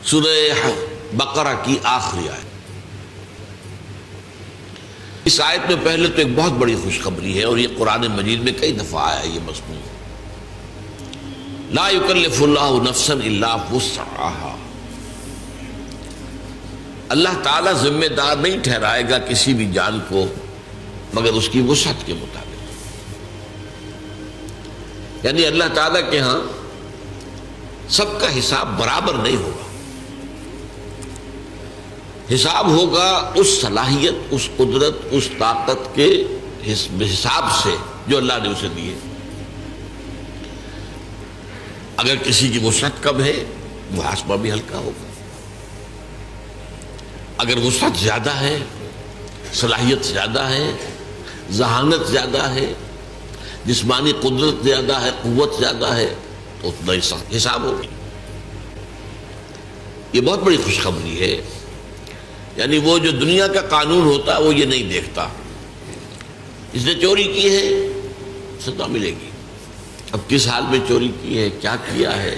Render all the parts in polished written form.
سورہ بقرہ کی آخری آیت. اس آیت میں پہلے تو ایک بہت بڑی خوشخبری ہے، اور یہ قرآن مجید میں کئی دفعہ آیا یہ مضمون. لا یکلف اللہ نفسا الا وسعها. اللہ تعالیٰ ذمہ دار نہیں ٹھہرائے گا کسی بھی جان کو مگر اس کی وسعت کے مطابق. یعنی اللہ تعالیٰ کے ہاں سب کا حساب برابر نہیں ہوگا. حساب ہوگا اس صلاحیت، اس قدرت، اس طاقت کے حساب سے جو اللہ نے اسے دی ہے. اگر کسی کی وسعت کم ہے محاسبہ بھی ہلکا ہوگا. اگر وسعت زیادہ ہے، صلاحیت زیادہ ہے، ذہانت زیادہ ہے، جسمانی قدرت زیادہ ہے، قوت زیادہ ہے، تو اتنا ہی سخت حساب ہوگا. یہ بہت بڑی خوشخبری ہے. یعنی وہ جو دنیا کا قانون ہوتا ہے وہ یہ نہیں دیکھتا. اس نے چوری کی ہے سزا ملے گی. اب کس حال میں چوری کی ہے، کیا کیا ہے،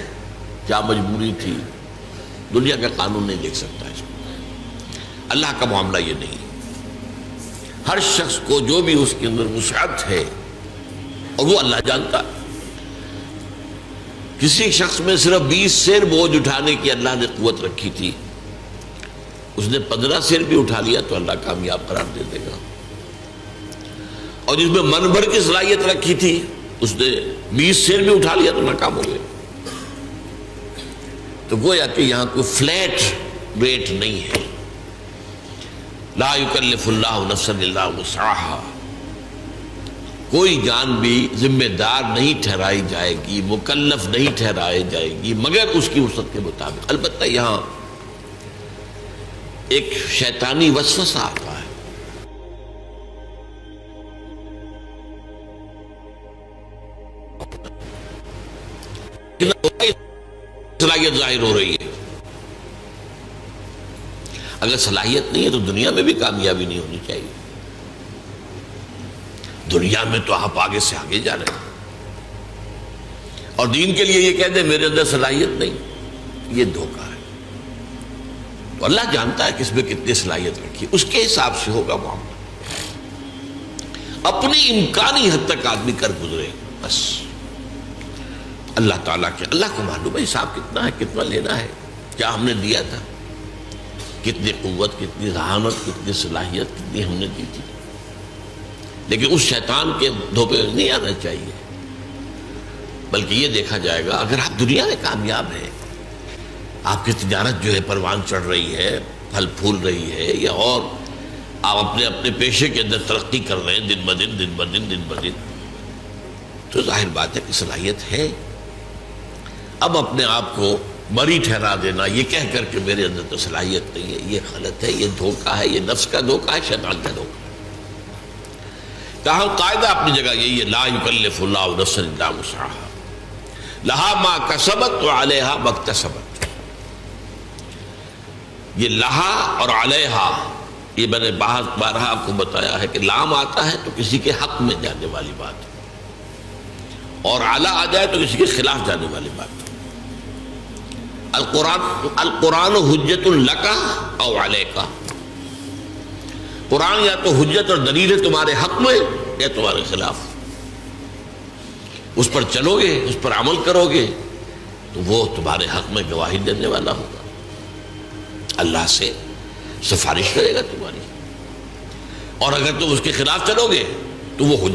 کیا مجبوری تھی، دنیا کا قانون نہیں دیکھ سکتا اس کو. اللہ کا معاملہ یہ نہیں. ہر شخص کو جو بھی اس کے اندر وسعت ہے اور وہ اللہ جانتا. کسی شخص میں صرف 20 سیر بوجھ اٹھانے کی اللہ نے قوت رکھی تھی، اس نے 15 سیر بھی اٹھا لیا تو اللہ کامیاب قرار دے دے گا. اور جس میں من بھر کی صلاحیت رکھی تھی اس نے 20 سیر بھی اٹھا لیا تو ناکام ہو گئے. تو گویا کہ یہاں کوئی فلیٹ ریٹ نہیں ہے. لا یکلف اللہ نفسا الا وسعها. کوئی جان بھی ذمہ دار نہیں ٹھہرائی جائے گی، مکلف نہیں ٹھہرائی جائے گی مگر اس کی وسعت کے مطابق. البتہ یہاں ایک شیطانی وسوسہ آتا ہے. صلاحیت ظاہر ہو رہی ہے. اگر صلاحیت نہیں ہے تو دنیا میں بھی کامیابی نہیں ہونی چاہیے. دنیا میں تو آپ آگے سے آگے جا رہے ہیں اور دین کے لیے یہ کہہ دیں میرے اندر صلاحیت نہیں، یہ دھوکہ ہے. تو اللہ جانتا ہے کس میں کتنی صلاحیت رکھی، اس کے حساب سے ہوگا معاملہ. اپنی امکانی حد تک آدمی کر گزرے بس. اللہ تعالیٰ کے اللہ کو معلوم ہے حساب کتنا ہے، کتنا لینا ہے، کیا ہم نے دیا تھا، کتنی قوت، کتنی ذہانت، کتنی صلاحیت کتنی ہم نے دی تھی. لیکن اس شیطان کے دھوپے نہیں آنا چاہیے، بلکہ یہ دیکھا جائے گا اگر آپ دنیا میں کامیاب ہیں، آپ کی تجارت جو ہے پروان چڑھ رہی ہے، پھل پھول رہی ہے، یا اور آپ اپنے پیشے کے اندر ترقی کر رہے ہیں دن بدن، تو ظاہر بات ہے کہ صلاحیت ہے. اب اپنے آپ کو بری ٹھہرا دینا یہ کہہ کر کے میرے اندر تو صلاحیت نہیں ہے، یہ غلط ہے، یہ دھوکہ ہے، یہ نفس کا دھوکہ ہے، شیطان کا دھوکہ ہے. تاہم قاعدہ اپنی جگہ یہی ہے، لا یکلف اللہ نفسا الا وسعها لہا ما کسبت وعلیہا ما اکتسبت. یہ لہا اور علیہا یہ میں نے بارہا آپ کو بتایا ہے کہ لام آتا ہے تو کسی کے حق میں جانے والی بات، اور علی آ جائے تو کسی کے خلاف جانے والی بات. القرآن حجت لک او علیک. قرآن یا تو حجت اور دلیل ہے تمہارے حق میں یا تمہارے خلاف. اس پر چلو گے، اس پر عمل کرو گے تو وہ تمہارے حق میں گواہی دینے والا ہوگا، اللہ سے سفارش کرے گا تمہاری. اور اگر تم اس کے خلاف چلو گے تو وہ